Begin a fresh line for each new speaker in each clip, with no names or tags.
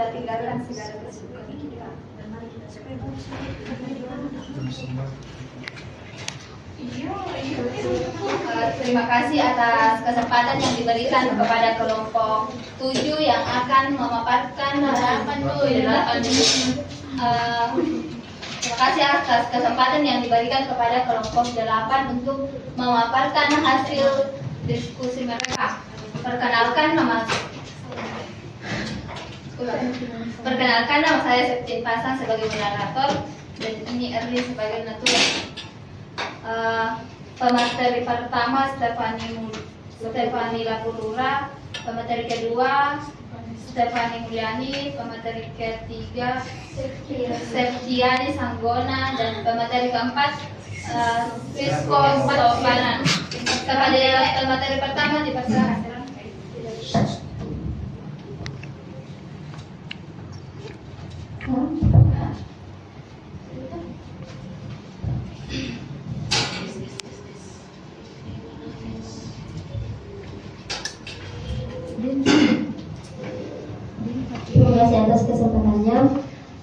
kita tinggalkan segala kesibukan kita dan mari kita terima kasih atas kesempatan yang diberikan kepada kelompok 7 yang akan memaparkan terima kasih atas kesempatan yang diberikan kepada kelompok 8 untuk memaparkan hasil diskusi mereka. Perkenalkan nama saya Septin Pasang sebagai moderator dan ini Erli sebagai natur. Pemateri pertama Stefani Lapurura, pemateri kedua Stefani Mulyani, pemateri ketiga Septiani Sanggona, dan pemateri keempat Sisko Sopanan. Kepada pemateri pertama dipersilakan.
Terima kasih atas kesempatannya.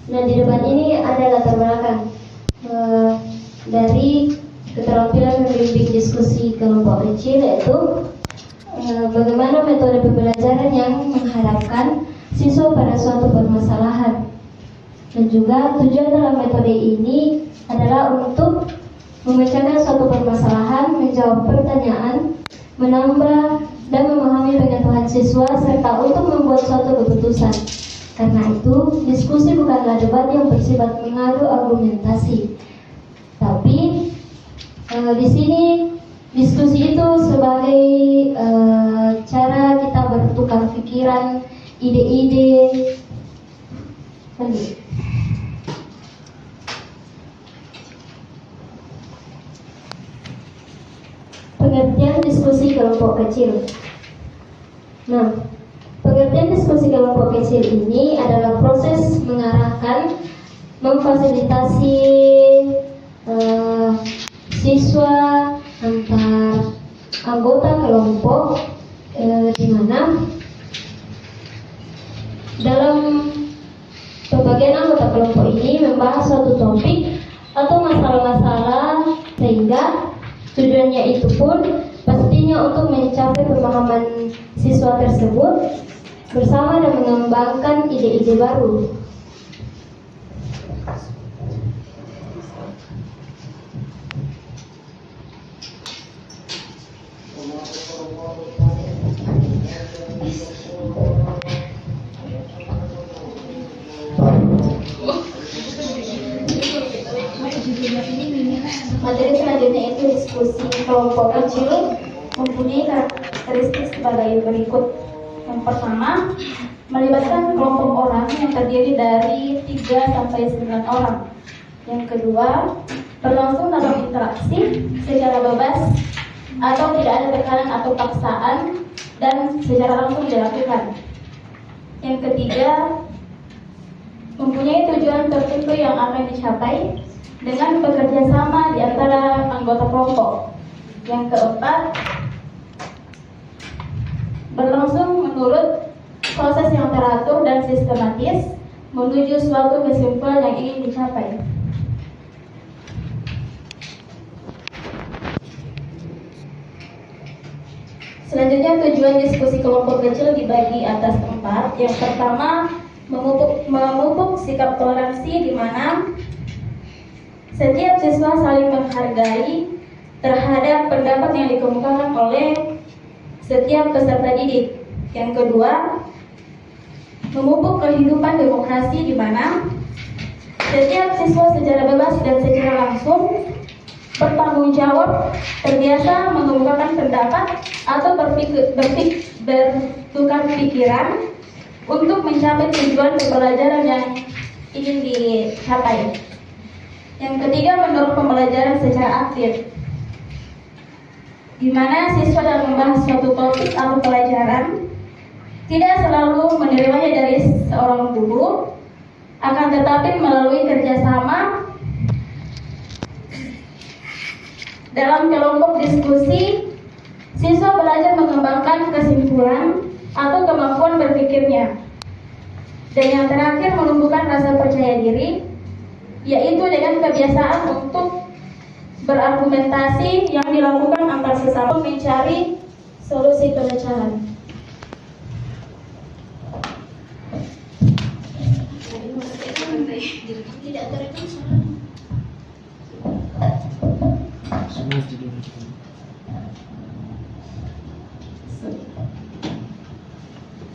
Nah, di depan ini ada latar belakang dari keterampilan membimbing diskusi kelompok kecil, yaitu bagaimana metode pembelajaran yang menghadapkan siswa pada suatu permasalahan. Dan juga tujuan dalam metode ini adalah untuk memecahkan suatu permasalahan, menjawab pertanyaan, menambah dan memahami pengetahuan siswa, serta untuk membuat suatu keputusan. Karena itu, diskusi bukanlah debat yang bersifat mengadu argumentasi. Tapi di sini diskusi itu sebagai cara kita bertukar pikiran, ide-ide. Pengertian diskusi kelompok kecil. Nah, pengertian diskusi kelompok kecil ini adalah proses mengarahkan, memfasilitasi siswa antar anggota kelompok, di mana dalam pembagian anggota kelompok ini membahas suatu topik atau masalah-masalah, sehingga tujuannya itu pun pastinya untuk mencapai pemahaman siswa tersebut bersama dan mengembangkan ide-ide baru. Materi selanjutnya itu diskusi kelompok kecil mempunyai karakteristik sebagai berikut. Yang pertama, melibatkan kelompok orang yang terdiri dari 3 sampai 9 orang. Yang kedua, berlangsung dalam interaksi secara bebas atau tidak ada tekanan atau paksaan dan secara langsung dilakukan. Yang ketiga, mempunyai tujuan tertentu yang akan dicapai dengan bekerja sama di antara anggota kelompok. Yang keempat, berlangsung menurut proses yang teratur dan sistematis menuju suatu kesimpulan yang ingin dicapai. Selanjutnya, tujuan diskusi kelompok kecil dibagi atas 4. Yang pertama, memupuk sikap toleransi, di mana setiap siswa saling menghargai terhadap pendapat yang dikemukakan oleh setiap peserta didik. Yang kedua, memupuk kehidupan demokrasi, di mana setiap siswa secara bebas dan secara langsung bertanggung jawab, terbiasa mengemukakan pendapat atau bertukar pikiran untuk mencapai tujuan pembelajaran yang ingin dicapai. Yang ketiga, mendorong pembelajaran secara aktif, di mana siswa dalam membahas suatu topik atau pelajaran tidak selalu menerimanya dari seorang guru, akan tetapi melalui kerjasama dalam kelompok diskusi, siswa belajar mengembangkan kesimpulan atau kemampuan berpikirnya
Dan yang terakhir, menumbuhkan rasa percaya diri, yaitu dengan kebiasaan untuk berargumentasi yang dilakukan antar sesama mencari solusi pemecahan.
Tidak terekam suara.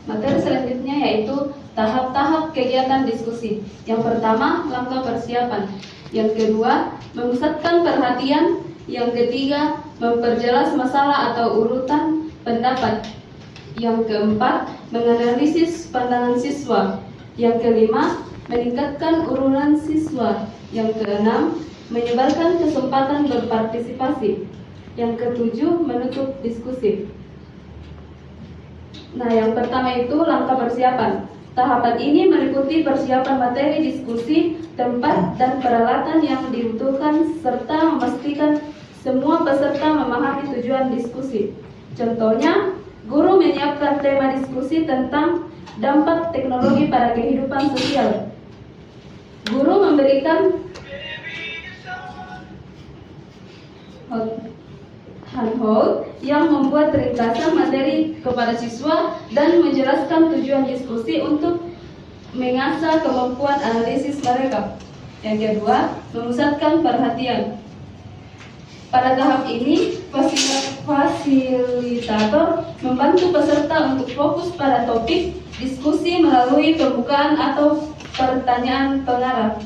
Materi selanjutnya yaitu tahap-tahap kegiatan diskusi. Yang pertama, langkah persiapan. Yang kedua, memusatkan perhatian. Yang ketiga, memperjelas masalah atau urutan pendapat. Yang keempat, menganalisis pandangan siswa. Yang kelima, meningkatkan urunan siswa. Yang keenam, menyebarkan kesempatan berpartisipasi. Yang ketujuh, menutup diskusi. Nah, yang pertama itu langkah persiapan. Tahapan ini meliputi persiapan materi diskusi, tempat dan peralatan yang dibutuhkan, serta memastikan semua peserta memahami tujuan diskusi. Contohnya, guru menyiapkan tema diskusi tentang dampak teknologi pada kehidupan sosial. Guru memberikan handhold yang membuat ringkasan materi kepada siswa dan menjelaskan tujuan diskusi untuk mengasah kemampuan analisis mereka. Yang kedua, memusatkan perhatian. Pada tahap ini, fasilitator membantu peserta untuk fokus pada topik diskusi melalui pembukaan atau pertanyaan pengarah.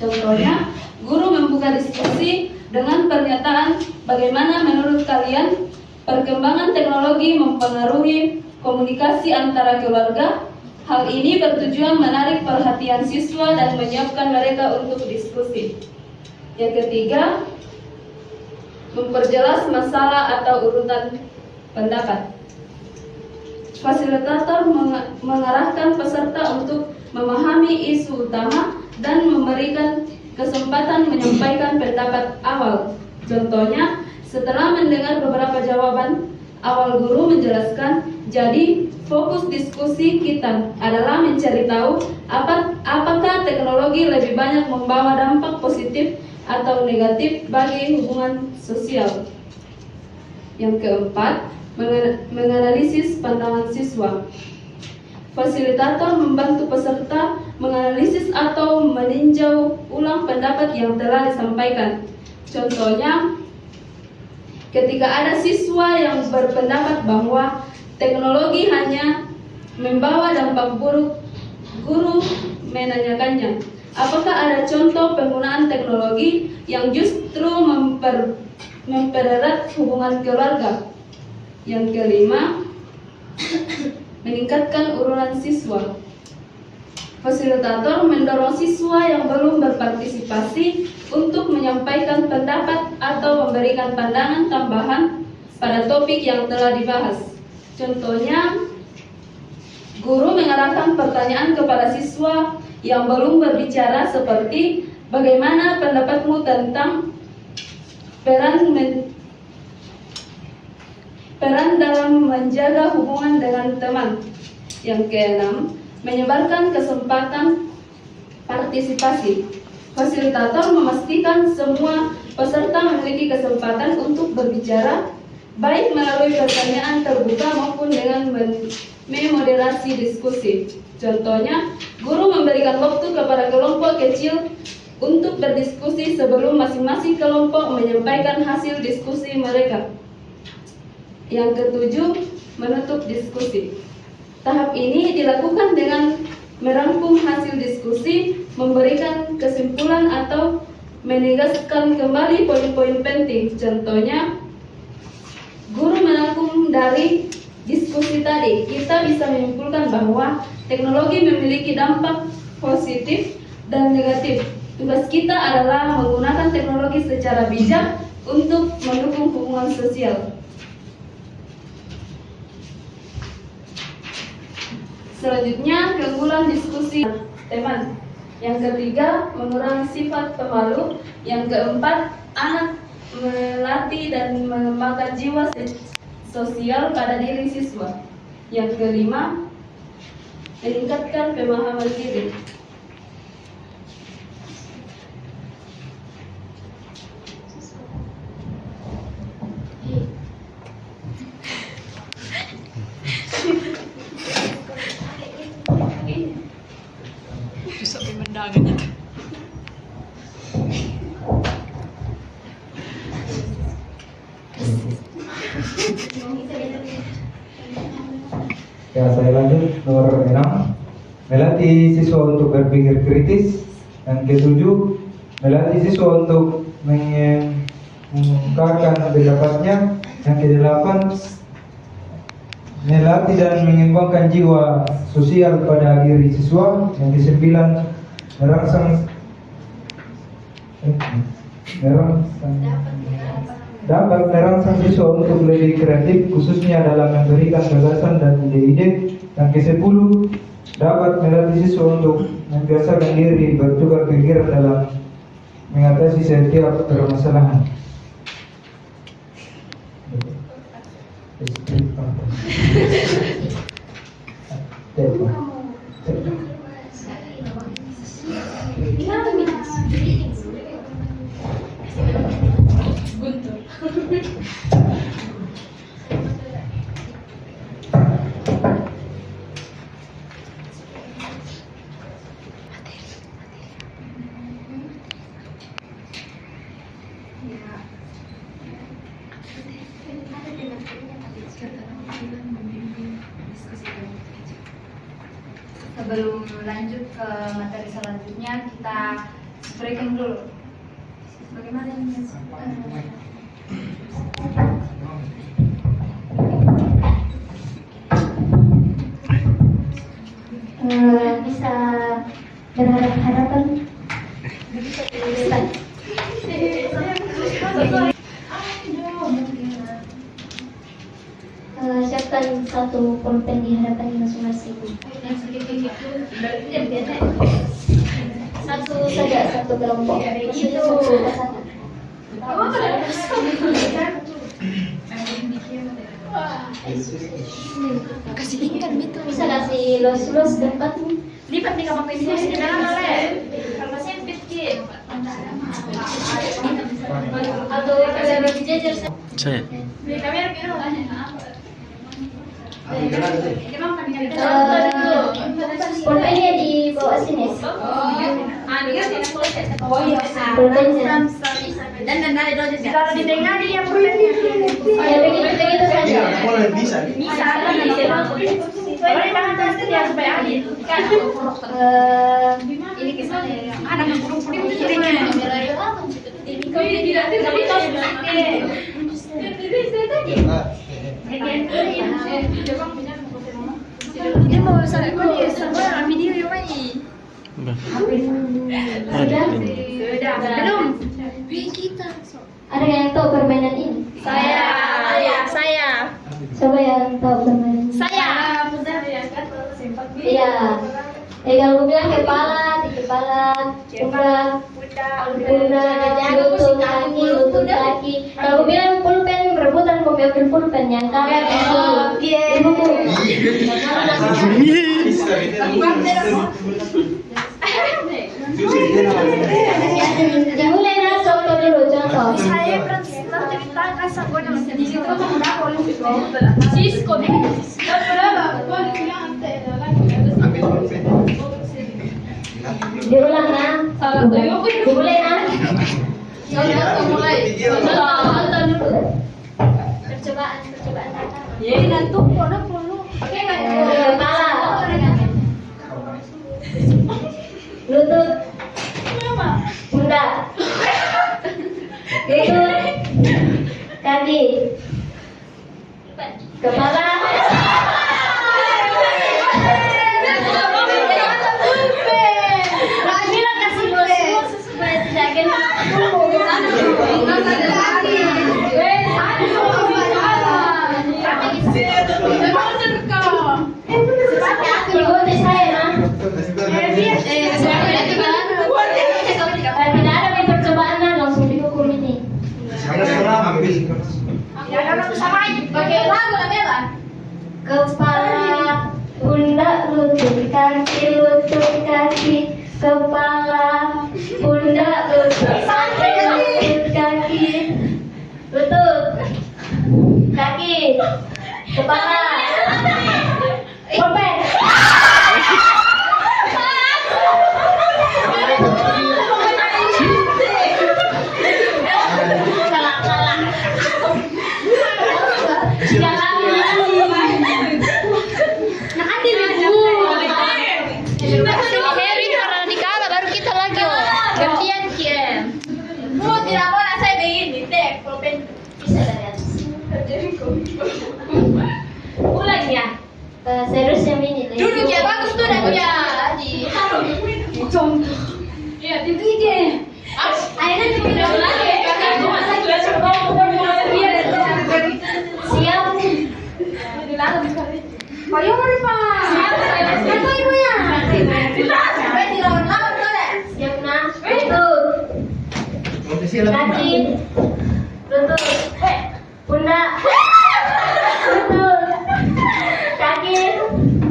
Contohnya, guru membuka diskusi dengan pernyataan, bagaimana menurut kalian perkembangan teknologi mempengaruhi komunikasi antara keluarga? Hal ini bertujuan menarik perhatian siswa dan menyiapkan mereka untuk diskusi. Yang ketiga, memperjelas masalah atau urutan pendapat. Fasilitator mengarahkan peserta untuk memahami isu utama dan memberikan kesempatan menyampaikan pendapat awal. Contohnya, setelah mendengar beberapa jawaban awal, guru menjelaskan, jadi fokus diskusi kita adalah mencari tahu apakah teknologi lebih banyak membawa dampak positif atau negatif bagi hubungan sosial. Yang keempat, menganalisis pandangan siswa. Fasilitator membantu peserta menganalisis atau meninjau ulang pendapat yang telah disampaikan. Contohnya, ketika ada siswa yang berpendapat bahwa teknologi hanya membawa dampak buruk, guru menanyakannya, apakah ada contoh penggunaan teknologi yang justru mempererat hubungan keluarga? Yang kelima, meningkatkan urunan siswa. Fasilitator mendorong siswa yang belum berpartisipasi untuk menyampaikan pendapat atau memberikan pandangan tambahan pada topik yang telah dibahas. Contohnya, guru mengarahkan pertanyaan kepada siswa yang belum berbicara seperti, bagaimana pendapatmu tentang peran dalam menjaga hubungan dengan teman. Yang keenam, menyebarkan kesempatan partisipasi. Fasilitator memastikan semua peserta memiliki kesempatan untuk berbicara, baik melalui pertanyaan terbuka maupun dengan memoderasi diskusi. Contohnya, guru memberikan waktu kepada kelompok kecil untuk berdiskusi sebelum masing-masing kelompok menyampaikan hasil diskusi mereka. Yang ketujuh, menutup diskusi. Tahap ini dilakukan dengan merangkum hasil diskusi, memberikan kesimpulan atau menegaskan kembali poin-poin penting. Contohnya, guru merangkum dari diskusi tadi, kita bisa menyimpulkan bahwa teknologi memiliki dampak positif dan negatif. Tugas kita adalah menggunakan teknologi secara bijak untuk mendukung hubungan sosial. Selanjutnya, keunggulan diskusi teman. Yang ketiga, mengurangi sifat pemalu. Yang keempat, anak melatih dan mengembangkan jiwa sosial pada diri siswa. Yang kelima, meningkatkan pemahaman diri.
Ya, saya lanjut nomor 6. Melatih siswa untuk berpikir kritis. Yang ketujuh, melatih siswa untuk mengungkapkan pendapatnya. Yang kedelapan, melatih dan mengembangkan jiwa sosial pada diri siswa. Yang kesembilan, dapat merangsang siswa untuk lebih kreatif, khususnya dalam memberikan gagasan dan ide-ide. Yang ke-10, dapat melatih siswa untuk membiasakan diri bertukar pikiran dalam mengatasi setiap permasalahan.
Sebelum lanjut ke materi selanjutnya, kita breaking dulu. Bagaimana ini?
Bisa berharap-harapan. Siapkan satu pulpen di hadapan masing-masing. Satu saja, satu kelompok. Maksudnya satu pasangan. Bisa kasih los-los tempat
Lipat nih kamar ini sini dalam oleh. Kalau sempit ki.
atau kalau dijajar.
Saya.
Kami harus kira
Pulpennya di bawah sini. Pulpennya.
dan kalau didengar dia pulpennya.
Ya begitu saja.
Bisa Boleh tangan pasti dia supaya adil.
Ini kisah ya.
Ada yang burung-burung itu jadinya.
Kau ini tidak tapi kau
Dia mau salah kau dia sama video yang ini.
Sudah?
Belum.
Ada yang tahu permainan ini?
Saya.
Coba yang tahu permainan ini. Iya. Kalau gue bilang kepala, di kepala, pundak, lutut kaki. Kalau gue bilang pulpen, rebutan kau ambil pulpen yang kanan di buku. Dimulai nah, contoh dulu, contoh.
Saya translator kita kasar gue dalam di situ Cisco nih.
Diulang nah. Dimulai nah. Contoh dulu. Percobaan
Ya, ngantuk perlu.
kepala, lutut, pundak, lutut, kaki, kepala. Bilang kasih bos supaya tidak kena. kepala, pundak, lutut, kaki, lutut, kaki, kepala, kopek.
Harry karena dikala baru kita lagi oh. Gantian Kiem.
Tidak mau saya begini deh. Pulpen
Bisa dari atas.
ulang ya.
Seriusnya ini.
Duduk ya bagus tuh dah punya di
Ya, tiga.
akhirnya juga lagi.
Siap.
Koyo mari Pak. Siapa ibu ya? Sampai di lawan-lawan tuh deh.
Siap nak. Lutut, kaki, lutut, pundak, lutut, kaki,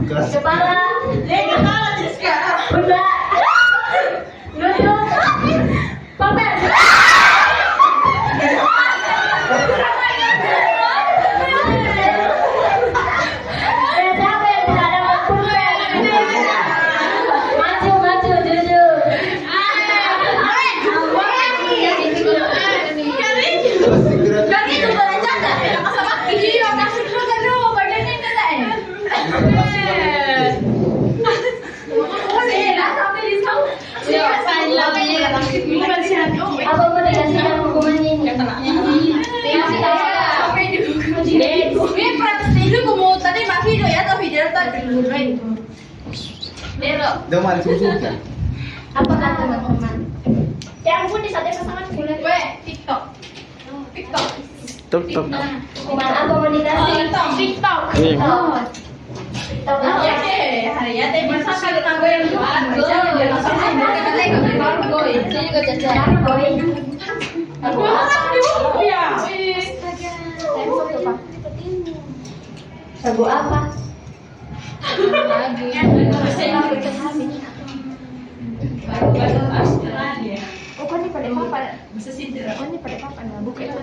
kepala, pundak, lutut, kopek. Dan siapa yang tidak dapat pulpen? Maju, jujur.
Kan itu boleh jaga. Sama video kasih dulu kan dulu badannya kena sampai di sana.
Apa mau dikasih yang hukumannya ini?
Demar susukan.
Apa kata teman-teman?
Ya ampun di sate pasangan boleh. TikTok.
Tok tok.
Hukuman apa mau dikasih?
TikTok.
TikTok. TikTok apa?
Hari ya teh bisa kali tanggo yang jualan. Jangan dia langsung
Boy.
Aku ya.
Sabu apa?
Oh, kau ni pada papa. Oh, ni pada papa na buka itu.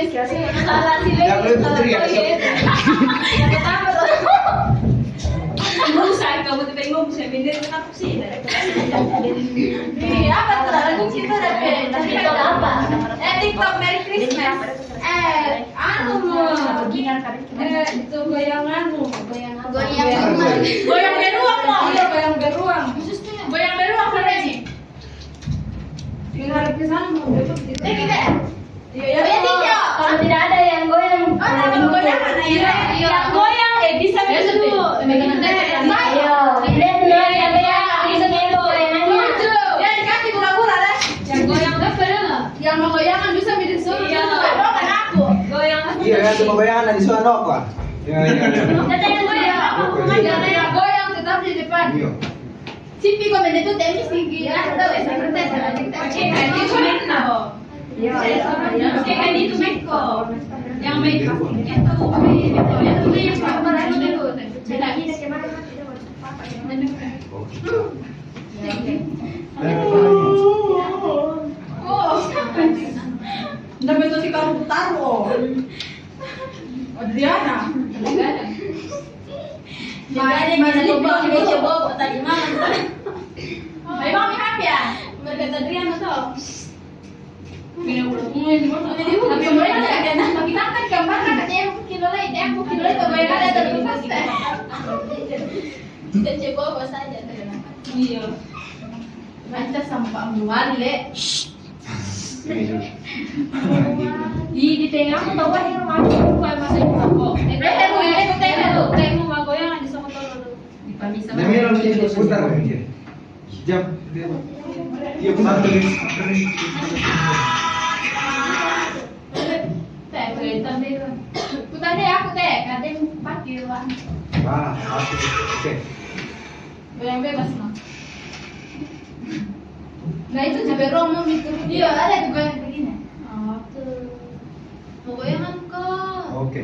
Yang lebih putri ya.
Kamu tuh bingung, saya pindah ke aku sih.
Apa tuh? Lagu cinta dan
TikTok apa?
TikTok Merry Christmas. Anu mau.
Itu goyangan.
Goyang beruang mau.
Iya, goyang beruang.
Goyang beruang mana ini?
Tinggal ke sana mau dapat gitu.
Kita.
Iya,
Tiga.
Kalau tidak ada yang goyang,
Oh, ada goyang mana ya?
Yang goyang bisa dulu.
ayo. Lihat nih, yang goyang. Bisa nih goyangannya.
Ya dikasih gula-gula deh.
Yang goyang apa ya?
Yang mau goyangan bisa bikin suruh.
Iya.
Aduh, kan aku.
Goyang.
Iya kan cuma bayangan di sana apa? Ya ya.
Ada yang goyang. Ada yang goyang tetap di depan.
Iya.
Sipi kok benda itu temis tinggi. Ya, tahu ya, seperti itu.
Kayak itu Meko. Yang Meko itu yang kemarin itu. Beda ini kemana?
Oh,
Udah betul si kamu taruh.
Adriana.
Mana coba tadi mana?
Ayo mami happy ya.
Berkata Adriana tuh.
Tapi boleh nggak ada kita kan gambar kan katanya aku kilo lagi tuh goyang ada terus pasti. Kita coba apa saja tuh.
Iya.
Baca sampah ambuan le.
Di tengah aku tahu kan yang mau bukan masa itu kok. Tengah mau goyang di sana tuh.
Demi harus putar mungkin. Jam. Iya putar terus.
Putar deh aku teh, kadang pakai lah.
Wah, oke.
Goyang bebas mah. Nah itu juga romo gitu. Iya ada tuh goyang begini.
Mau goyangan kok.
Oke.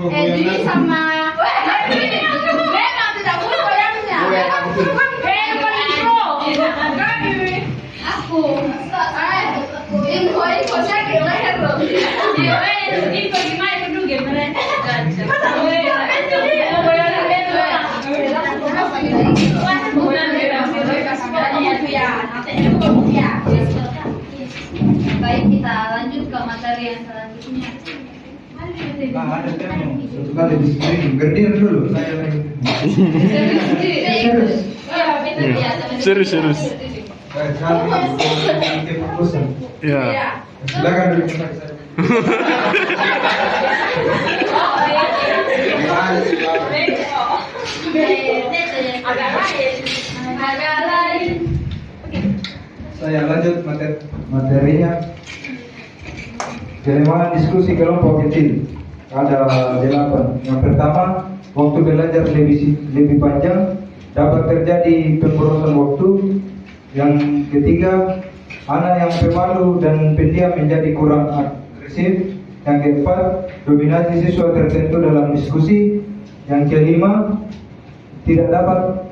Edi sama memang tidak boleh goyangnya. Aku info saya ke leher loh. Info gimana itu dulu gimana?
Baik, kita lanjut ke materi yang selanjutnya.
Nah, ada temu. Satu kali di screen. Berdiri dulu. Saya lagi. Serius.
Serius.
Baik, kami fokusan.
Ya.
Silakan dulu kita ke saya.
Agak lain.
Saya lanjut materinya. Keilmuan diskusi kelompok kecil ada 8. Yang pertama, waktu belajar lebih panjang dapat terjadi pemborosan waktu. Yang ketiga, anak yang pemalu dan pendiam menjadi kurang agresif. Yang keempat, dominasi siswa tertentu dalam diskusi. Yang kelima, tidak dapat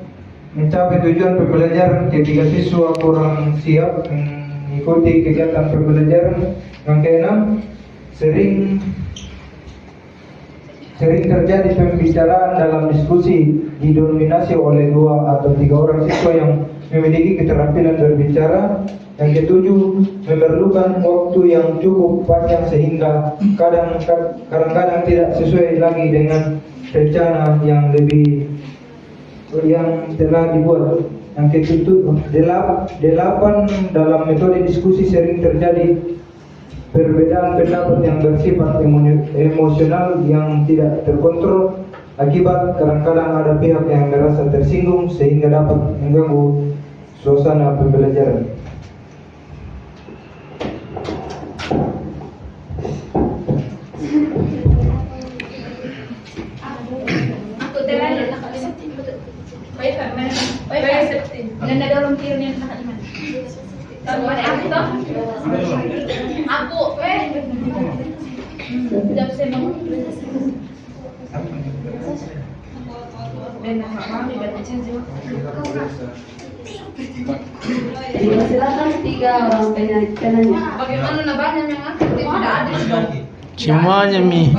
mencapai tujuan pembelajaran ketika siswa kurang siap mengikuti kegiatan pembelajaran. Yang keenam, sering terjadi pembicaraan dalam diskusi didominasi oleh 2 atau 3 orang siswa yang memiliki keterampilan berbicara. Yang ketujuh, memerlukan waktu yang cukup panjang sehingga kadang-kadang tidak sesuai lagi dengan rencana yang telah dibuat. Yang ketujuh, 8 dalam metode diskusi sering terjadi perbedaan pendapat yang bersifat emosional yang tidak terkontrol. Akibat kadang-kadang ada pihak yang merasa tersinggung sehingga dapat mengganggu suasana pembelajaran.
Nanda dorong tirnya nak iman. Tahu ada apa? Bu. Jam saya mau.
Silakan 3 orang penanya.
Bagaimana nabahnya yang akan tidak adil?
Semuanya Mi.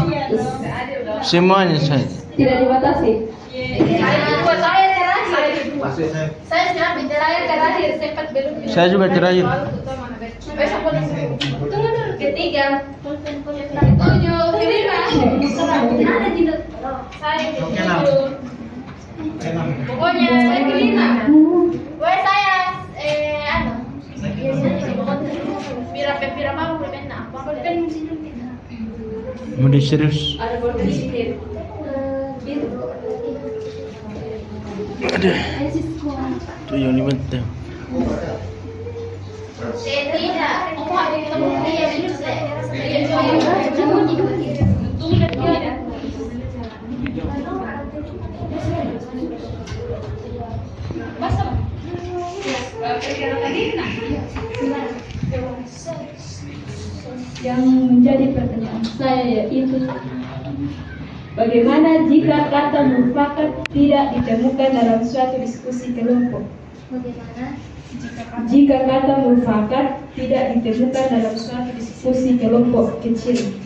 Semuanya saya.
Tidak dibatasi.
Saya terakhir. Saya sudah terakhir sempat belum.
Saya juga terakhir.
Besok boleh.
Tunggu dulu, ketiga.
Tujuh, kelima.
Ada tidak?
Saya tujuh. Pokoknya saya kelima. Pokoknya saya pira mau berbeda. Kan
Mau serius.
Ada border di sini.
Aduh. Tuh yang lima tuh.
Tidak. Aku ada yang ketemu dia minus deh.
Yang menjadi pertanyaan saya yaitu bagaimana jika kata mufakat tidak ditemukan dalam suatu diskusi kelompok?
Bagaimana?
Jika kata mufakat tidak ditemukan dalam suatu diskusi kelompok kecil.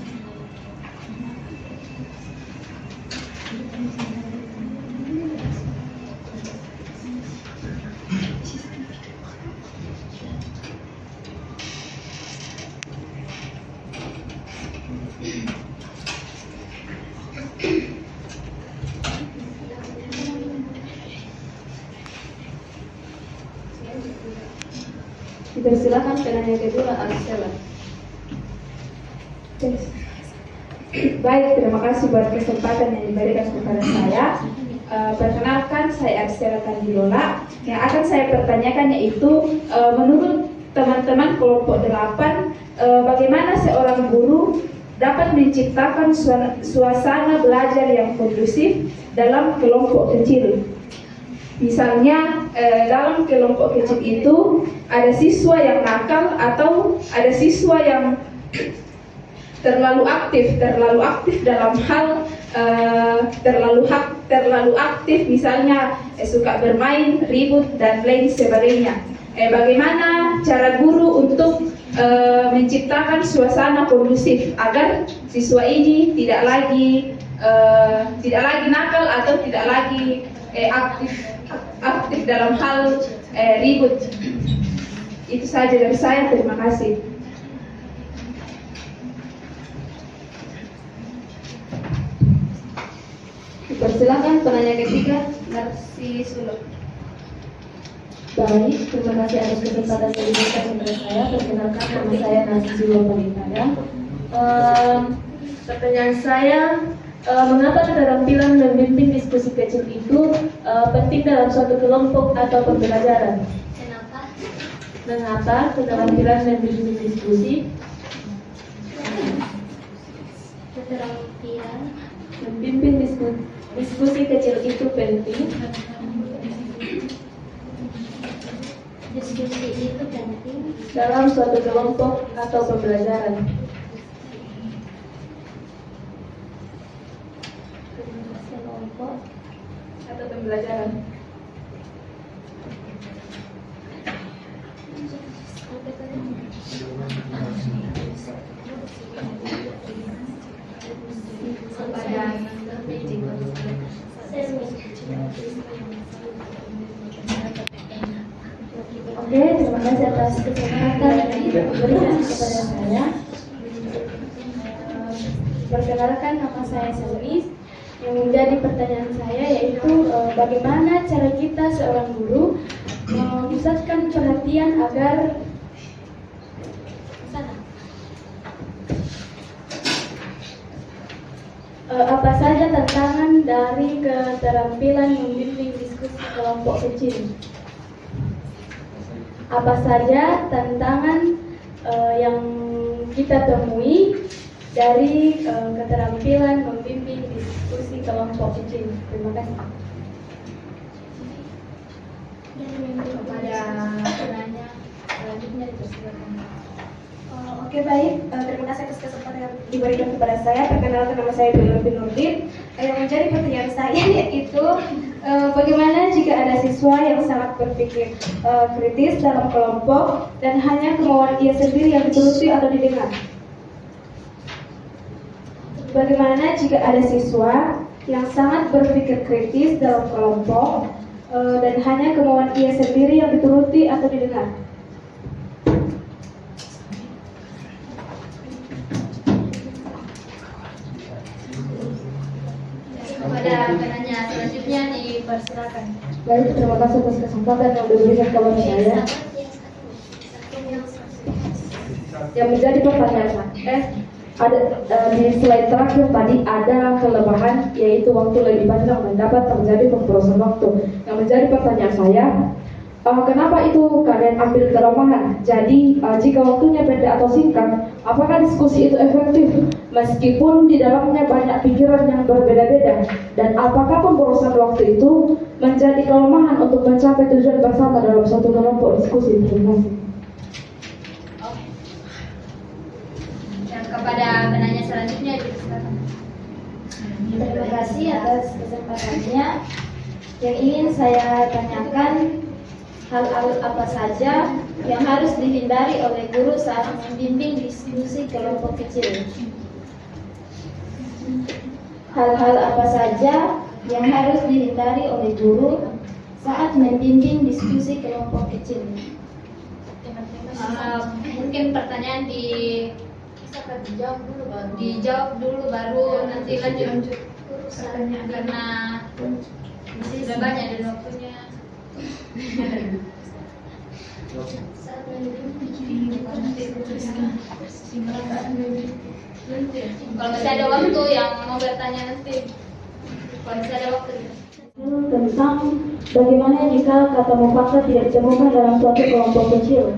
Dipersilakan penanya kedua, Arsela.
Baik, terima kasih buat kesempatan yang diberikan kepada saya. Perkenalkan, saya Arsela Tandilola. Yang akan saya pertanyakan yaitu menurut teman-teman kelompok 8, bagaimana seorang guru dapat menciptakan suasana belajar yang kondusif dalam kelompok kecil? Misalnya dalam kelompok kecil itu ada siswa yang nakal atau ada siswa yang terlalu aktif dalam hal terlalu aktif, misalnya suka bermain, ribut dan lain sebagainya. Bagaimana cara guru untuk menciptakan suasana kondusif agar siswa ini tidak lagi nakal atau tidak lagi aktif dalam hal ribut. Itu saja dari saya, terima kasih.
Dipersilakan penanya ketiga, Narsi Suluk.
Baik, terima kasih atas kesempatan yang diberikan kepada saya. Perkenalkan, nama saya Narsi Suluk Panitada. Pertanyaan saya, mengapa keterampilan memimpin diskusi kecil itu penting dalam suatu kelompok atau pembelajaran?
Kenapa?
Mengapa keterampilan memimpin diskusi
Keterampilan
memimpin diskusi kecil itu penting?
diskusi itu penting.
Dalam suatu kelompok atau pembelajaran.
Kelompok
Atau pembelajaran. Oke, terima kasih atas kesempatan yang diberikan kepada saya. Perkenalkan, nama saya Selvi. Yang menjadi pertanyaan saya yaitu bagaimana cara kita seorang guru memusatkan perhatian agar apa saja tantangan dari keterampilan membimbing diskusi kelompok kecil? Apa saja tantangan yang kita temui dari keterampilan membimbing diskusi kelompok kecil? Terima kasih.
kepada penanya selanjutnya dipersilakan.
Oke baik, terima kasih atas kesempatan yang diberikan kepada saya. Perkenalkan, nama saya Dwi Nurdin. Yang menjadi pertanyaan saya yaitu bagaimana jika ada siswa yang sangat berpikir kritis dalam kelompok dan hanya kemauan ia sendiri yang dituruti atau didengar? Bagaimana jika ada siswa yang sangat berpikir kritis dalam kelompok dan hanya kemauan ia sendiri yang dituruti atau didengar?
Kepada penanya selanjutnya dipersilakan.
Baik, terima kasih atas kesempatan yang diberikan kepada saya. Yang menjadi pertanyaan saya, ada di slide terakhir tadi ada kelemahan, yaitu waktu lebih panjang dan dapat terjadi pemborosan waktu. Yang menjadi pertanyaan saya, kenapa itu kalian ambil kelemahan? Jadi jika waktunya pendek atau singkat, apakah diskusi itu efektif meskipun di dalamnya banyak pikiran yang berbeda-beda? Dan apakah pemborosan waktu itu menjadi kelemahan untuk mencapai tujuan bersama dalam suatu kelompok diskusi? Terima kasih.
Dan kepada penanya selanjutnya dipersilakan.
Terima kasih atas kesempatannya. Yang ingin saya tanyakan, hal-hal apa saja yang harus dihindari oleh guru saat membimbing diskusi kelompok kecil? Hal-hal apa saja yang harus dihindari oleh guru saat membimbing diskusi kelompok kecil?
Mungkin pertanyaan dijawab dulu baru nanti lanjut karena sudah banyak dan waktunya. Kalau masih ada waktu yang mau bertanya nanti, kalau masih ada waktu.
Tentang bagaimana jika kata mufakat tidak ditemukan dalam suatu kelompok kecil.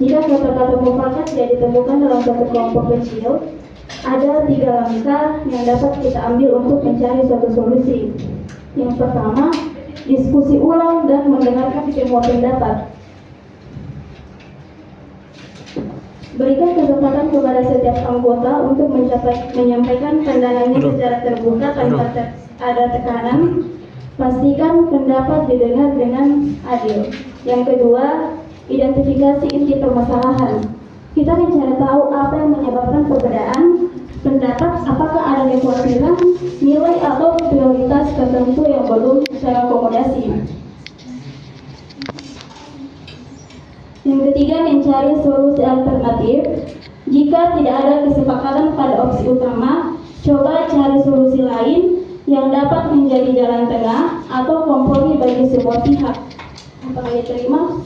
Jika kata-kata mufakat tidak ditemukan dalam suatu kelompok kecil, ada 3 langkah yang dapat kita ambil untuk mencari suatu solusi. Yang pertama, diskusi ulang dan mendengarkan semua pendapat. Berikan kesempatan kepada setiap anggota untuk menyampaikan pandangannya secara terbuka tanpa ada tekanan. Pastikan pendapat didengar dengan adil. Yang kedua, identifikasi inti permasalahan. Kita mencari tahu apa yang menyebabkan perbedaan pendapat, apakah ada kekhawatiran, nilai atau prioritas tertentu yang belum terakomodasi. Yang ketiga, mencari solusi alternatif. Jika tidak ada kesepakatan pada opsi utama, coba cari solusi lain yang dapat menjadi jalan tengah atau kompromi bagi semua pihak. Apakah diterima?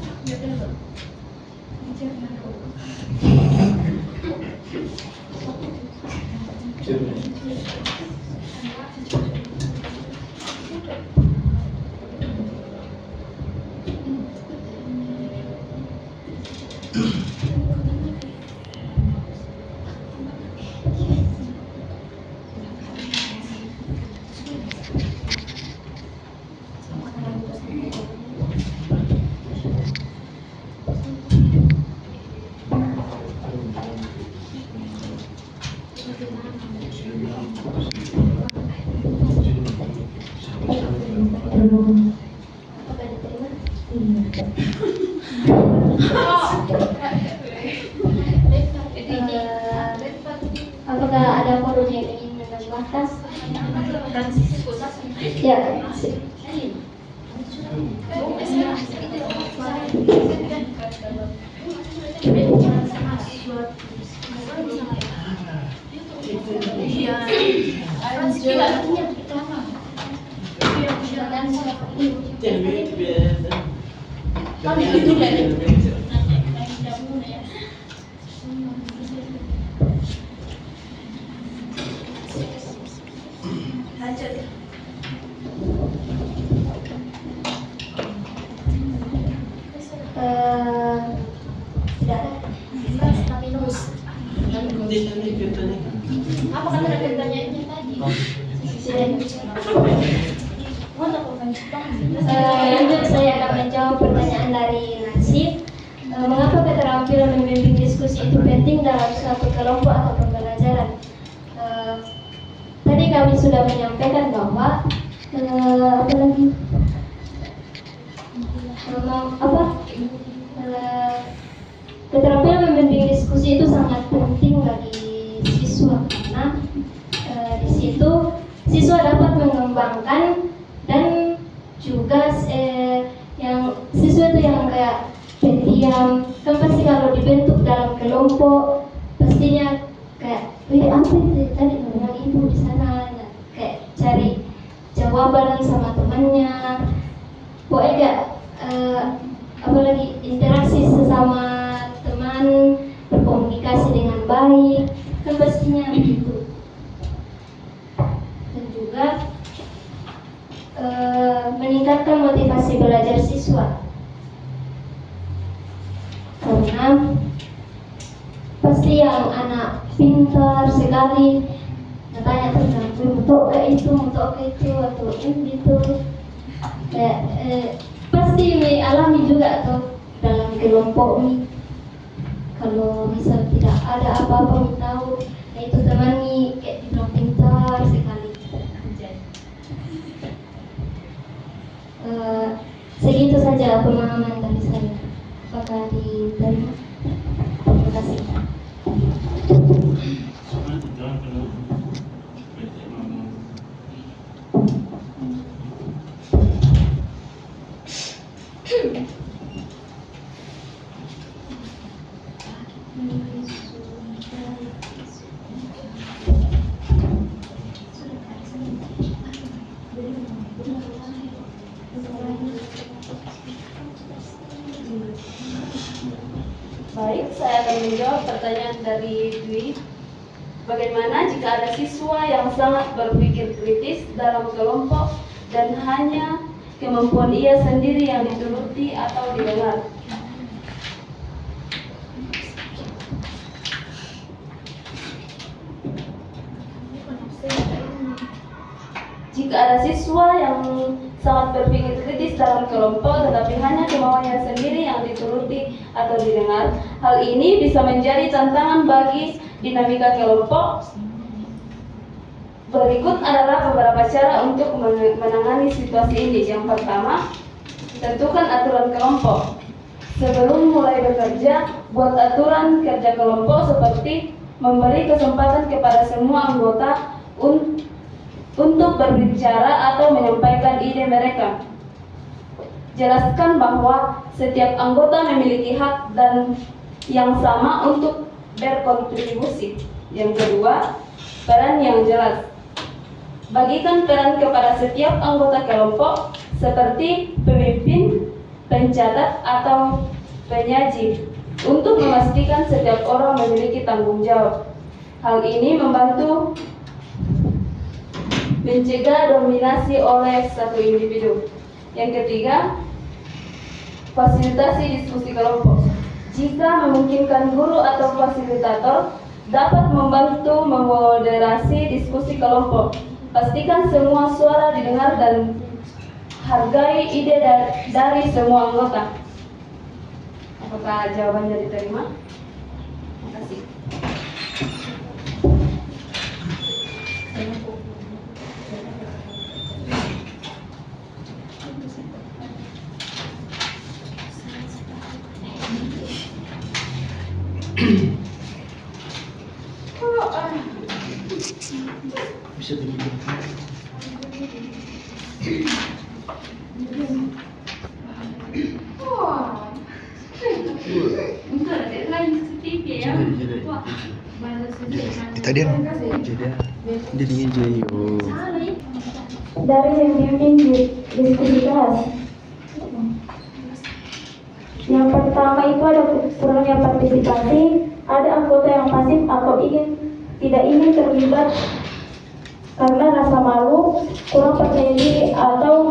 Apakah ada forum yang ingin menambahkan? Ya.
Apa kata pertanyaannya tadi?
Lanjut, saya akan menjawab pertanyaan dari Nasib. Mengapa keterampilan memimpin penting dalam suatu kelompok atau pembelajaran. Tadi kami sudah menyampaikan bahwa keterampilan membimbing diskusi itu sangat penting bagi siswa karena di situ siswa dapat mengembangkan dan juga yang siswa itu yang kayak pendiam kan pasti kalau dibentuk dalam kelompok pastinya kayak apa itu tadi bilang ibu di sana kayak cari jawaban sama temannya pokoknya gak apalagi interaksi sesama teman berkomunikasi dengan baik kan pastinya begitu dan juga meningkatkan motivasi belajar siswa karena pasti yang anak pintar sekali katanya tergantung untuk ke itu atau gitu pasti alami juga atau dalam kelompok nih kalau misal tidak ada apa-apa tahu itu teman nih kayak dibilang pintar sekali segitu saja pemahaman dari saya. Apakah diterima? Terima kasih.
Baik, saya akan menjawab pertanyaan dari Dwi. Bagaimana jika ada siswa yang sangat berpikir kritis dalam kelompok dan hanya kemampuan ia sendiri yang dituruti atau didengar? Jika ada siswa yang sangat berpikir kritis dalam kelompok tetapi hanya kemauannya sendiri yang dituruti atau didengar, hal ini bisa menjadi tantangan bagi dinamika kelompok. Berikut adalah beberapa cara untuk menangani situasi ini. Yang pertama, tentukan aturan kelompok. Sebelum mulai bekerja, buat aturan kerja kelompok seperti memberi kesempatan kepada semua anggota untuk berbicara atau menyampaikan ide mereka. Jelaskan bahwa setiap anggota memiliki hak dan yang sama untuk berkontribusi. Yang kedua, peran yang jelas. Bagikan peran kepada setiap anggota kelompok seperti pemimpin, pencatat, atau penyaji untuk memastikan setiap orang memiliki tanggung jawab. Hal ini membantu mencegah dominasi oleh satu individu. Yang ketiga, fasilitasi diskusi kelompok. Jika memungkinkan, guru atau fasilitator dapat membantu memoderasi diskusi kelompok. Pastikan semua suara didengar dan hargai ide dari semua anggota. Apakah jawabannya diterima? Terima kasih.
Bisa dibikin. Tadi jadinya Jayo.
Dari membimbing diskusi kelas. Yang pertama itu ada kurangnya partisipasi, ada anggota yang pasif atau tidak ingin terlibat karena rasa malu, kurang percaya diri, atau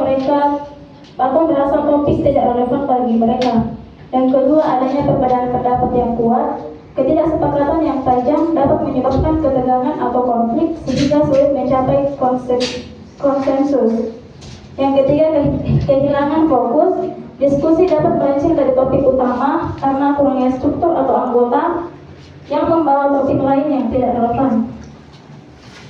merasa topik tidak relevan bagi mereka. Yang kedua, adanya perbedaan pendapat yang kuat. Ketidaksepakatan yang tajam dapat menyebabkan ketegangan atau konflik sehingga sulit mencapai konsensus. Yang ketiga, kehilangan fokus. Diskusi dapat melenceng dari topik utama karena kurangnya struktur atau anggota yang
lain yang tidak relevan.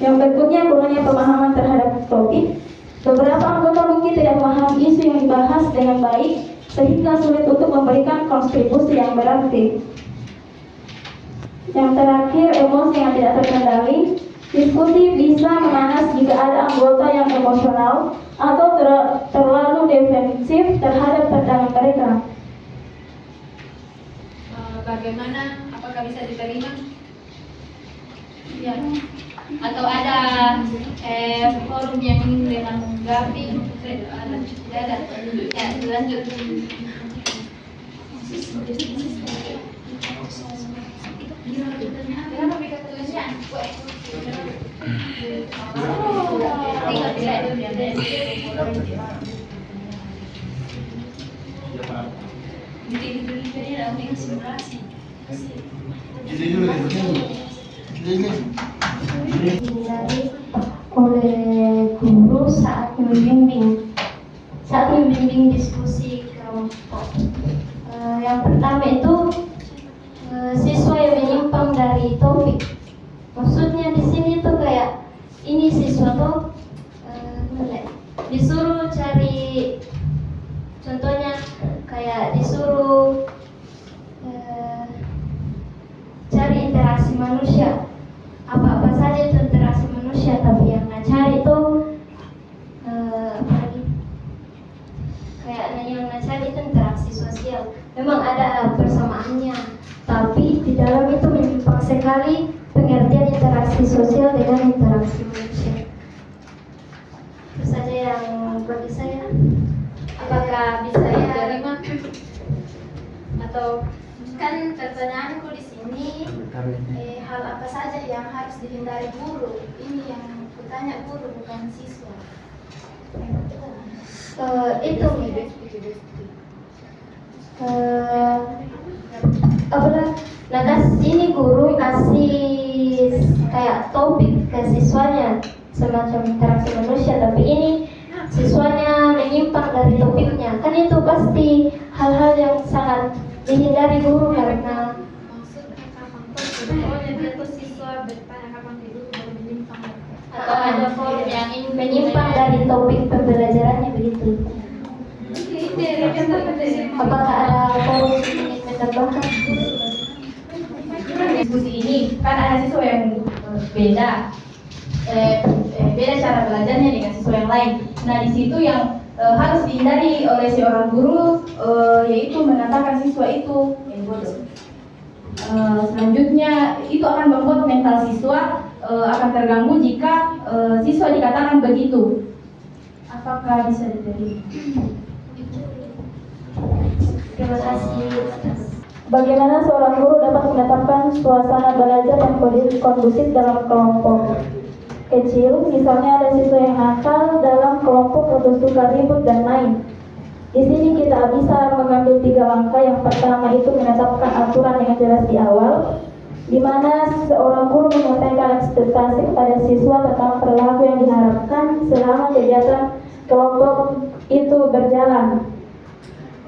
Yang berikutnya, kurangnya pemahaman terhadap topik. Beberapa anggota mungkin tidak memahami isu yang dibahas dengan baik, sehingga sulit untuk memberikan kontribusi yang berarti. Yang terakhir, emosi yang tidak terkendali. Diskusi bisa memanas jika ada anggota yang emosional atau terlalu defensif terhadap pandangan mereka.
Bagaimana? Apakah bisa diterima? Ya. Atau ada forum yang ingin menanggapi? Ada. Tidak ada. Ya, lanjut.
Dihindari oleh guru saat membimbing diskusi kelompok. Yang pertama itu siswa yang menyimpang dari topik. Maksudnya di sini tuh kayak ini siswa tuh disuruh cari, contohnya kayak disuruh cari interaksi manusia, apa saja itu interaksi manusia, tapi yang cari itu kayak yang cari itu interaksi sosial. Memang ada persamaannya, tapi di dalam itu menyimpang sekali pengertian interaksi sosial dengan interaksi manusia. Itu saja yang bagi saya. Apakah bisa diterima? Atau kan pertanyaanku di sini hal apa saja yang harus dihindari guru? Ini yang kutanya guru, bukan siswa. Itu nah ini guru kasih kayak topik ke siswanya semacam interaksi manusia, tapi ini siswanya menyimpang dari topiknya, kan itu pasti hal-hal yang sangat dihindari guru karena atau ada forum yang menyimpang dari topik pembelajarannya begitu. Apakah ada forum yang ingin menambahkan?
Diskusi ini kan ada siswa yang beda cara belajarnya dengan siswa yang lain. Nah, di situ yang harus dihindari oleh seorang guru yaitu menatakan siswa itu yang bodoh. Selanjutnya itu akan membuat mental siswa akan terganggu jika siswa dikatakan begitu. Apakah bisa diterima?
Terima kasih.
Bagaimana seorang guru dapat menetapkan suasana belajar yang kondusif dalam kelompok kecil? Misalnya ada siswa yang nakal dalam kelompok atau suka ribut dan lain. Di sini kita bisa mengambil 3 langkah. Yang pertama itu menetapkan aturan yang jelas di awal, di mana seorang guru menyampaikan ekspektasi kepada siswa tentang perilaku yang diharapkan selama kegiatan kelompok itu berjalan.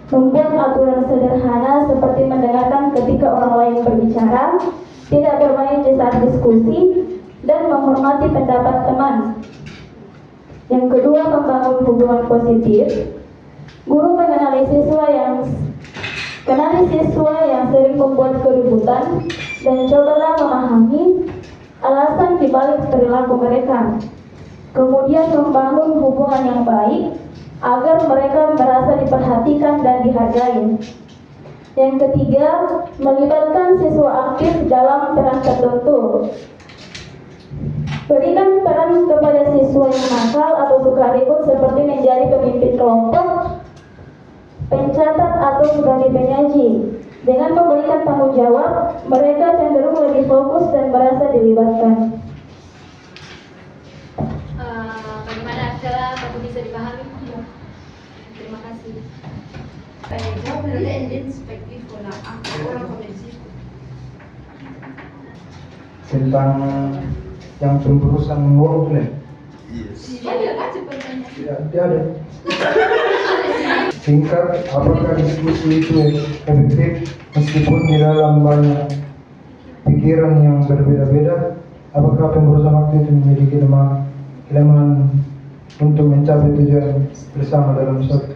Membuat aturan sederhana seperti mendengarkan ketika orang lain berbicara, tidak bermain di saat diskusi, dan menghormati pendapat teman. Yang kedua, membangun hubungan positif. Guru mengenali siswa yang sering membuat keributan dan cobalah memahami alasan dibalik perilaku mereka. Kemudian membangun hubungan yang baik agar mereka merasa diperhatikan dan dihargai. Yang ketiga, melibatkan siswa aktif dalam peran tertentu. Berikan peran kepada siswa yang nakal atau suka ribut seperti menjadi pemimpin kelompok, pencatat atau sebagai penyaji. Dengan memberikan tanggung jawab, mereka cenderung lebih fokus dan merasa dilibatkan.
Bagaimana Stella? Aku bisa dipahami? Terima kasih.
Jawab dari inspektif orang komisi.
Tentang yang berurusan workplace.
Ada aja pertanyaan.
Tidak ada. Singkat, apakah diskusi itu efektif meskipun di dalam banyak pikiran pikiran yang berbeda-beda, apakah pemrosesan waktu itu memiliki kelemahan untuk mencapai tujuan bersama dalam suatu.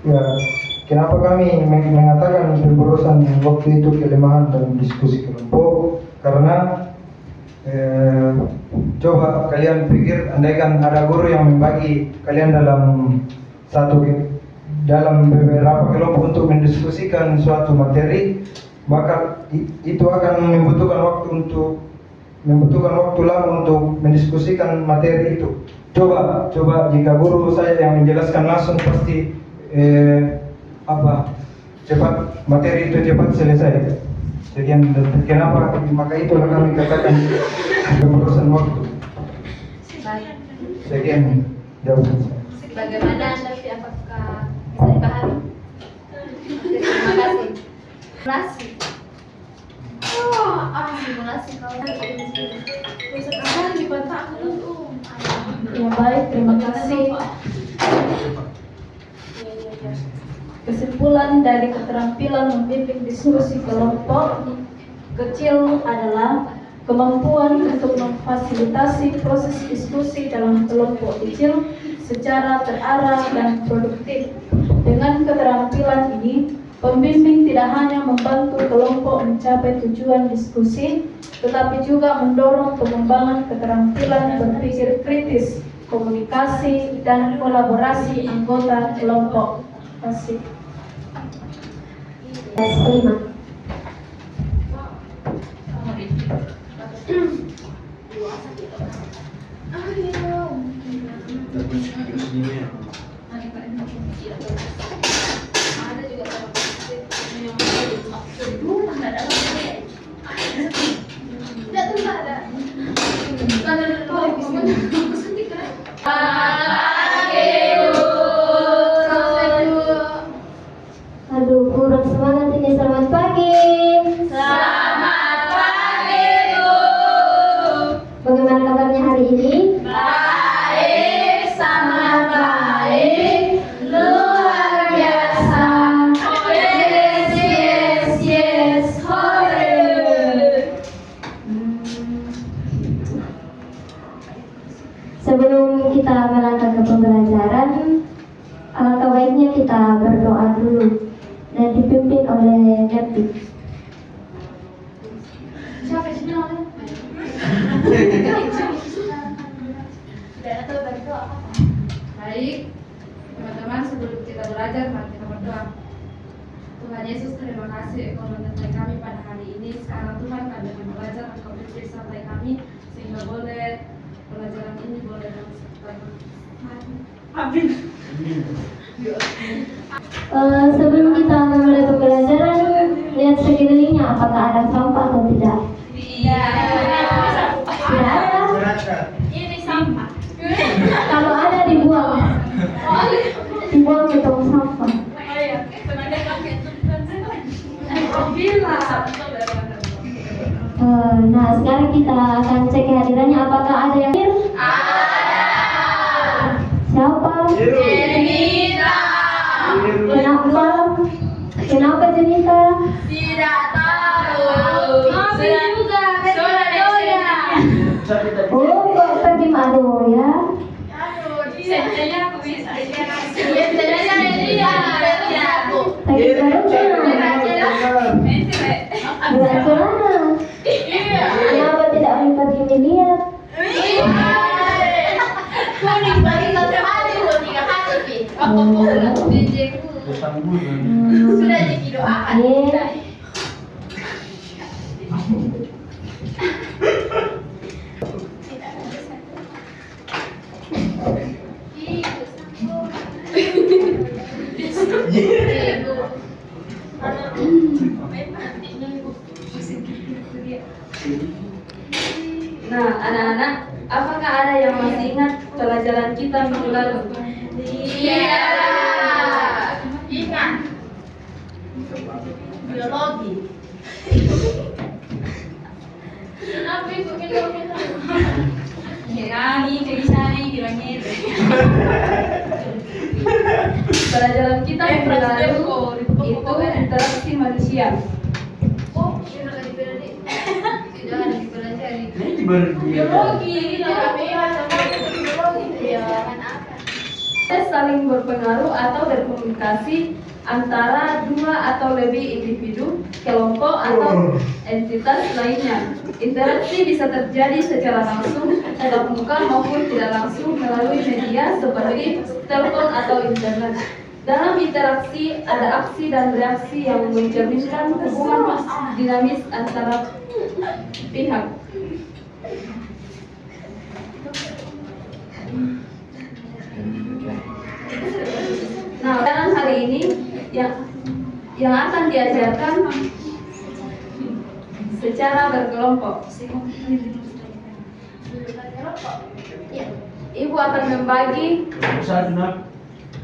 Ya, kenapa kami mengatakan pemrosesan waktu itu kelemahan dalam diskusi kelompok? Karena coba kalian pikir, andaikan ada guru yang membagi kalian dalam beberapa kelompok untuk mendiskusikan suatu materi, maka itu akan membutuhkan waktu lama untuk mendiskusikan materi itu. Coba jika guru saya yang menjelaskan langsung, pasti cepat materi itu cepat selesai. Sekian, kenapa? Maka itulah kami katakan pemrosesan waktu. Sekian jawaban saya.
Bagaimana Anda, apakah bisa dipahami? Terima kasih. Simulasi kalau sekarang dibantah
Ya baik, terima kasih. Kesimpulan dari keterampilan membimbing diskusi kelompok kecil adalah kemampuan untuk memfasilitasi proses diskusi dalam kelompok kecil secara terarah dan produktif. Dengan keterampilan ini, pembimbing tidak hanya membantu kelompok mencapai tujuan diskusi, tetapi juga mendorong pengembangan keterampilan berpikir kritis, komunikasi, dan kolaborasi anggota kelompok. Terima kasih.
S5. Aduh, kurang semangat ini. Selamat pagi.
Selamat pagi, Bu.
Bagaimana kabarnya hari ini?
Baik, sangat baik, luar biasa. Yes, hore.
Sebelum kita melangkah ke pembelajaran, alangkah baiknya kita berdoa dulu dan dipimpin oleh Nepi.
Siapa sih namanya?
Baik, teman-teman, sebelum kita belajar, mari kita berdoa. Tuhan Yesus, terima kasih Engkau menyertai kami pada hari ini. Sekarang Tuhan, kami akan belajar, Engkau beri sampai kami, sehingga boleh pelajaran ini boleh dalam Amin.
Sebelum kita memulai pembelajaran, lihat sekelilingnya apakah ada sampah atau tidak. Tidak ada.
Ini sampah.
Kalau ada dibuang ke tong sampah. Nah, sekarang kita akan cek kehadirannya. Apakah ada yang hadir? Siapa?
Jenita.
Kenapa Jenita?
Tidak tahu. Mami juga.
Oh, kok pergi madu ya?
Biasanya aku bisa. Biasanya dia.
Lagi Bulan celana. Kenapa tidak pergi dilihat?
Sudah didoakan.
Nah, anak-anak, apakah ada yang masih ingat pelajaran kita minggu lalu?
Iya. Ingat. Biologi. Kenapa ibu
Kami ke sana bilangnya itu. Pelajaran kita minggu lalu interaksi manusia.
Oh, sudah ada dipelajari. Sudah ada dipelajari.
Ini baru
Biologi,
Ya, kan apa?
Saling berpengaruh atau berkomunikasi antara dua atau lebih individu, kelompok atau entitas lainnya. Interaksi bisa terjadi secara langsung, tatap muka maupun tidak langsung melalui media seperti telepon atau internet. Dalam interaksi ada aksi dan reaksi yang mencerminkan hubungan dinamis antara pihak. Nah, dalam hari ini yang akan diajarkan secara berkelompok. Ibu akan membagi
Satu nak.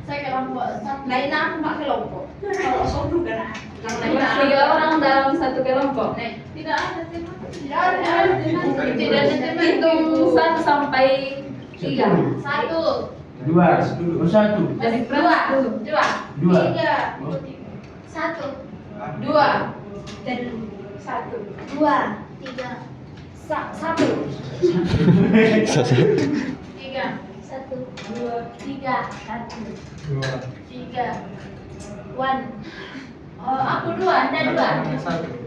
saya kelompok.
Lain aku mak kelompok.
Kalau satu kan.
3 orang dalam satu kelompok.
Tidak ada tema.
Tidak ada tema.
Hitung 1 sampai 3.
1,
Dua. Oh, satu.
Dari Frans dulu.
2,
Dua.
3,
Oh.
1,
2
dan 1, 2, 3, 1, 3, 1, 2, 3, 1, 3, 1. Oh, aku 2, Anda 2.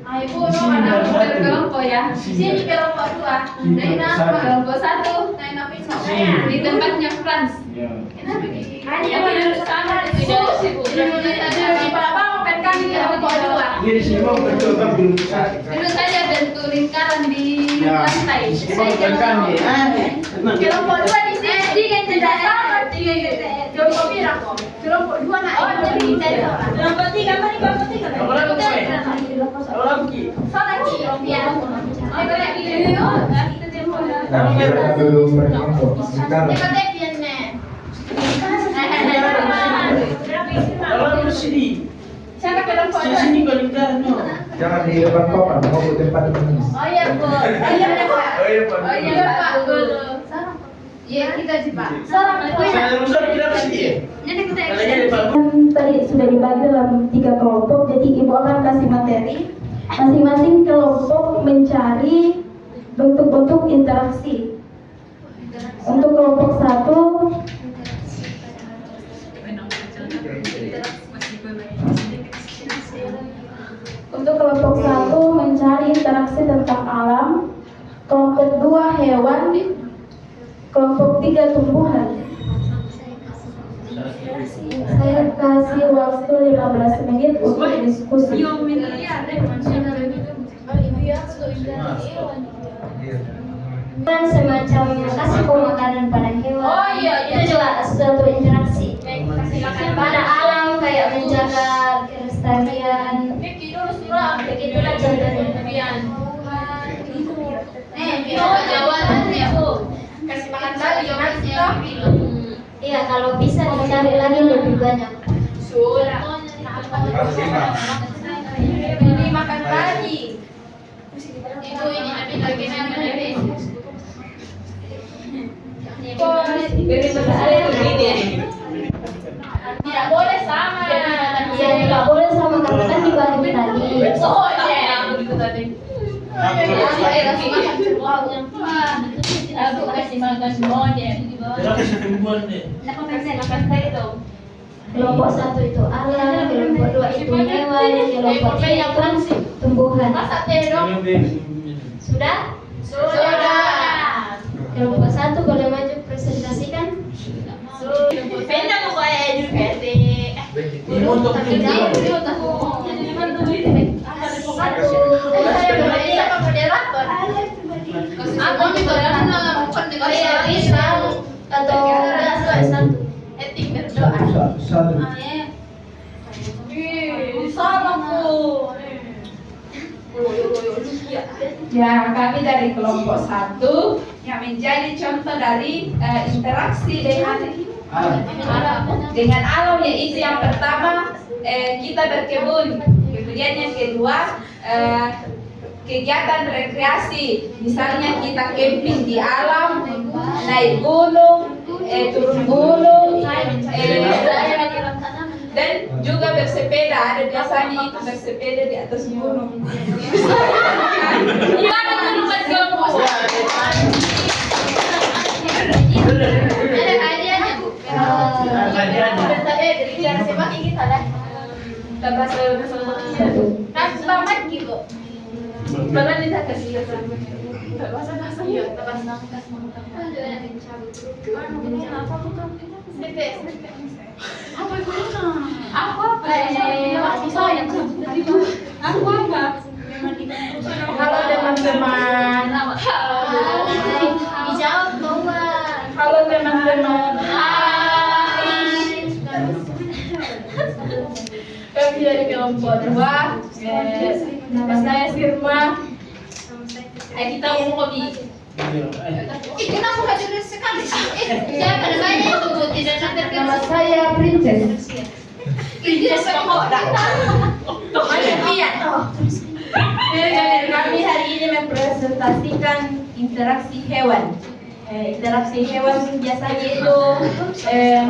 Ayo, Bu,
Harus berkelompok ya.
sini kelompok 2. Lain apa?
Kelompok 1
Lain apa itu?
di tempatnya Frans.
Ya.
Hanya harus sama tidak sibuk. Di Palembang pen kami kelompok 2.
Ini sih mau bercoba belum bisa.
Dulu saja bentuk lingkaran di
Ya.
lantai.
Mau tekan nih.
Kelompok 2 di sini. Tiga tidak sama. Kelompok berapa? Kelompok 2 nak. Oh, jadi kita orang.
Kelompok 3 mana kelompok 3?
Kamu lagi apa? Kamu lagi.
Sana ki. Biar. Oh, boleh ki. Oh, kita tembok.
Nah, silakan dulu berkelompok. Sekarang.
Kita tepian nih.
Kalau di sini.
Siapa kelompok
Di
2?
sini kalau kita no.
Jangan di depan papan, mau ke tempat ini.
Oh iya, Bu. Oh iya, Pak.
Oh iya, Pak.
Oh iya, Pak. Iya, kita sih, Pak. Salam.
Saya terus kita ke sini ya.
Jadi kita
Kalau jadi Pak.
Tadi sudah dibagi dalam 3 kelompok, jadi ibu akan kasih materi. Masing-masing kelompok mencari bentuk-bentuk interaksi. Untuk kelompok 1, mencari interaksi tentang alam. Kelompok 2 hewan. Kelompok 3 tumbuhan. Saya kasih waktu 15 menit untuk diskusi.
Kan semacam kasih makanan pada hewan.
Oh iya,
Itu juga suatu interaksi. Pada alam kayak menjaga kelestarian. Begitulah contohnya.
jawaban ya, Bu. Kasih makan tadi jawabannya.
Iya, kalau bisa dicari lagi lebih banyak.
Sudah. Ini makan tadi. Ibu ini nanti lagi nanti. Tidak boleh sama.
Iya, tidak boleh sama karena kan dibagi tadi.
Oh iya, aku gitu tadi. Aku kasih makan semuanya.
Kalau ke setimbuan deh.
Kelompok 1 itu alam, kelompok 2 itu hewan, kelompok 3 itu tumbuhan.
Masak terong.
Sudah?
Sudah.
Kelompok 1 boleh maju presentasikan.
Pena mau kayak JKT.
Ini untuk
Aku juga bukan dengan
Bisa atau enggak satu.
etik berdoa.
Satu.
Ya, kami dari kelompok 1 yang menjadi contoh dari interaksi dengan alam, yaitu yang pertama kita berkebun, kemudian yang kedua kegiatan rekreasi, misalnya kita camping di alam, naik gunung, turun gunung,
Dan juga bersepeda, ada biasanya itu bersepeda di atas gunung. Gimana tuh Mas Gambus?
Ada kajiannya Bu. Berbicara sepak ini salah.
Bahasa
Kan banget gitu.
Bahasa kita kasih bahasa ya, bahasa
Apa itu?
Aku apa? Aku apa? Halo teman-teman.
Dijawab bahwa.
Halo teman-teman. Kami dari kelompok 2. Nama saya Sirma. Kita umum kami.
Kita bukan jurus sekali. Siapa namanya itu Bu? Tidak nanti
Nama saya Princess.
Kami hari ini mempresentasikan interaksi hewan. Interaksi hewan biasanya itu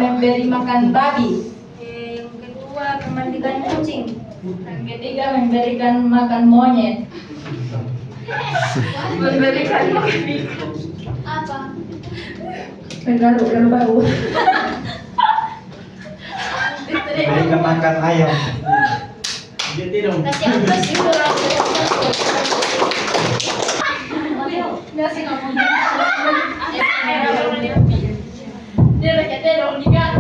memberi makan babi. Yang kedua memandikan kucing. Yang ketiga memberikan makan monyet. Memberikan makan ikan.
apa?
Menggaruk bau.
Berikan makan ayam.
Jadi dong.
Nasi apa sih?
Nasi ngomong. Dia rakyat dia dong nikah.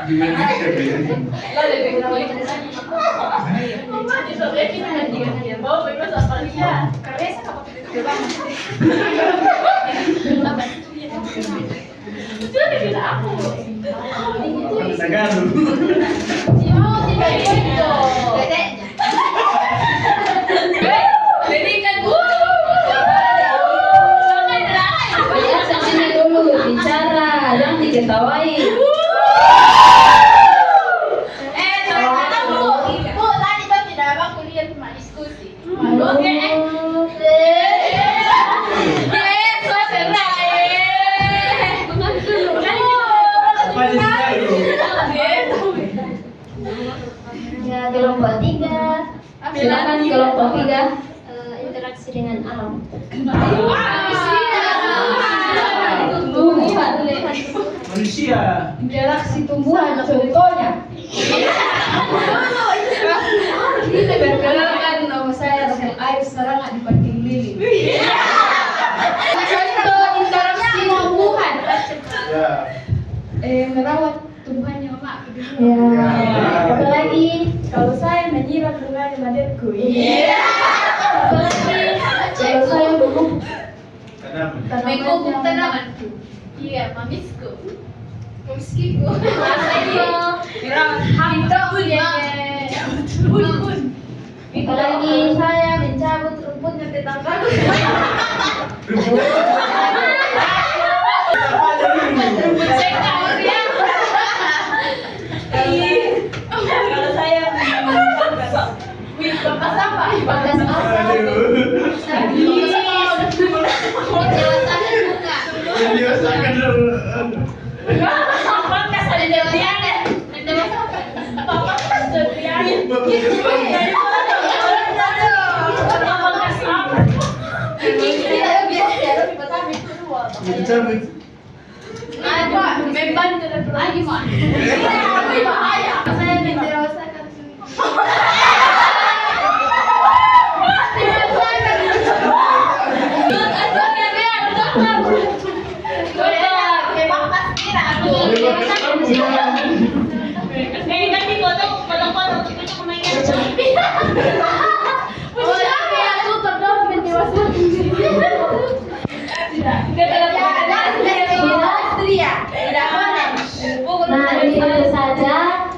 Gimana kita
Lalu dia lagi pada sana. Itu dia kita nantikan dia. Bawa bebas apa dia? Karena saya kapal kita banget. Jadi kita aku.
Tagalo.
Mau tidak itu. Jadi kan
Ya, sampai dulu bicara, jangan diketawai.
Bu, tadi kan tidak apa kuliah cuma diskusi.
Oke.
Apa jadi tagalo?
Ya, kelompok 3. Silakan kelompok 3 interaksi dengan alam. Tumbuhan.
Manusia.
Interaksi tumbuhan contohnya. Perkenalkan nama saya Rahel Air Serangan di Parking Lili. Contoh interaksi tumbuhan.
Ya.
Merawat tumbuhannya Mama.
Ya. Apa lagi?
Kalau saya menyiram dengan madetku.
Kalau saya memupuk.
Kenapa?
Menghukum tanamanku. Iya, mamisku. Mamiskiku.
Apa lagi?
Saya mencabut rumputnya tetanggaku. Kalau saya
Bapak apa?
Bagas apa?
Menjelaskan bunga.
Menjelaskan dulu.
Bapak ada dewasanya. Dewasa apa? Bapak
Dicabut.
Ada membantu lagi mah. Bahaya. Saya menjelaskan.
Nah, itu saja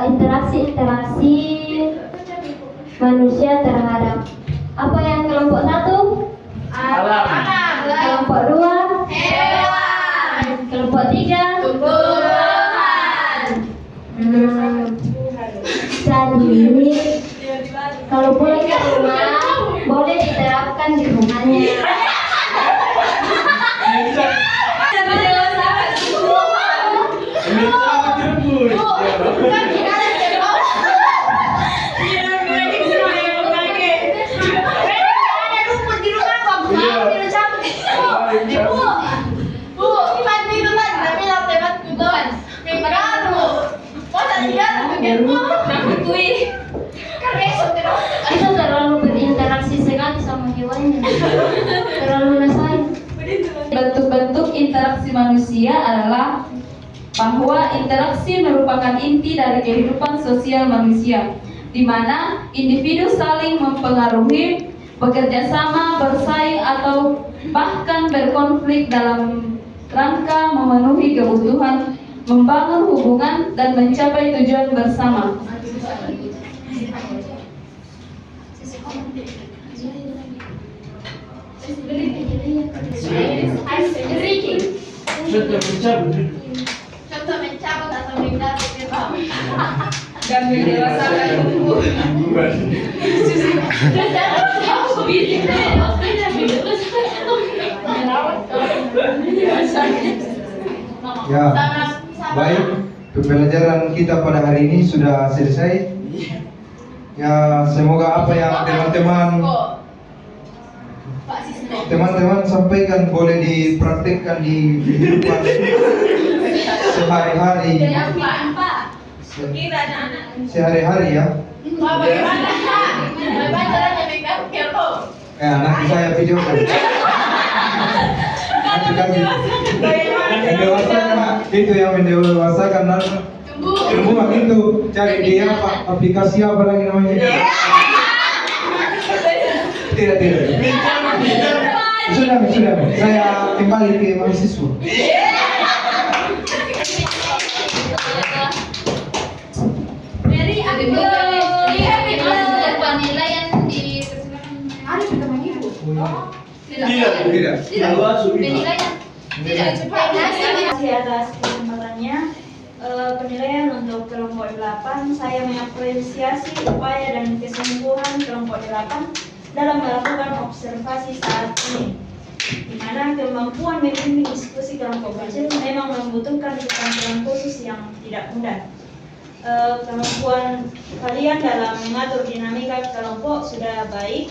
interaksi manusia terhadap apa yang kelompok 1?
Alam.
Kelompok 2?
Hewan.
Kelompok 3?
Tumbuhan.
Jadi kalau boleh ke rumah, boleh diterapkan di rumahnya.
Menjawab.
Kui.
Itu terlalu berinteraksi sekali sama hewannya. Terlalu nasain.
Bentuk-bentuk interaksi manusia adalah bahwa interaksi merupakan inti dari kehidupan sosial manusia, di mana individu saling mempengaruhi, bekerja sama, bersaing, atau bahkan berkonflik dalam rangka memenuhi kebutuhan, membangun hubungan, dan mencapai tujuan bersama.
Contoh mencabut.
Contoh mencabut atau mendapat gerbang.
Dan mendewasakan tumbuh.
Ya, baik. Pembelajaran kita pada hari ini sudah selesai. Ya, semoga apa yang teman-teman sampaikan boleh dipraktikkan di kehidupan sehari-hari. Sehari-hari ya.
Bagaimana caranya make-up kerbo?
Nanti saya videokan. Nanti kami mendewasakan, itu yang mendewasakan nanti. Tumbuh itu cari dia apa aplikasi apa lagi namanya? Tidak. Sudah. Saya kembali ke mahasiswa.
Mary, aku lihat
penilaian di
ada juga ibu.
Tidak.
penilaian tidak cepat.
Terima kasih atas kesempatannya. Penilaian untuk kelompok 8, saya mengapresiasi upaya dan kesungguhan kelompok 8 dalam melakukan observasi saat ini, di mana kemampuan memimpin diskusi kelompok kecil memang membutuhkan keterampilan khusus yang tidak mudah. Kemampuan kalian dalam mengatur dinamika kelompok sudah baik.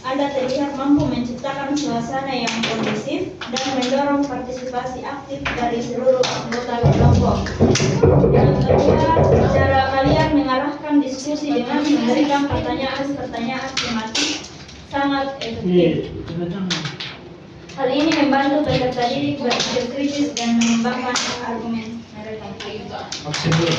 Anda terlihat mampu menciptakan suasana yang kondusif dan mendorong partisipasi aktif dari seluruh anggota kelompok. Yang kedua, cara kalian mengarahkan diskusi dengan memberikan pertanyaan-pertanyaan tematik sangat efektif. Hal ini membantu peserta didik berpikir kritis dan mengembangkan argumen mereka.
Absen dulu.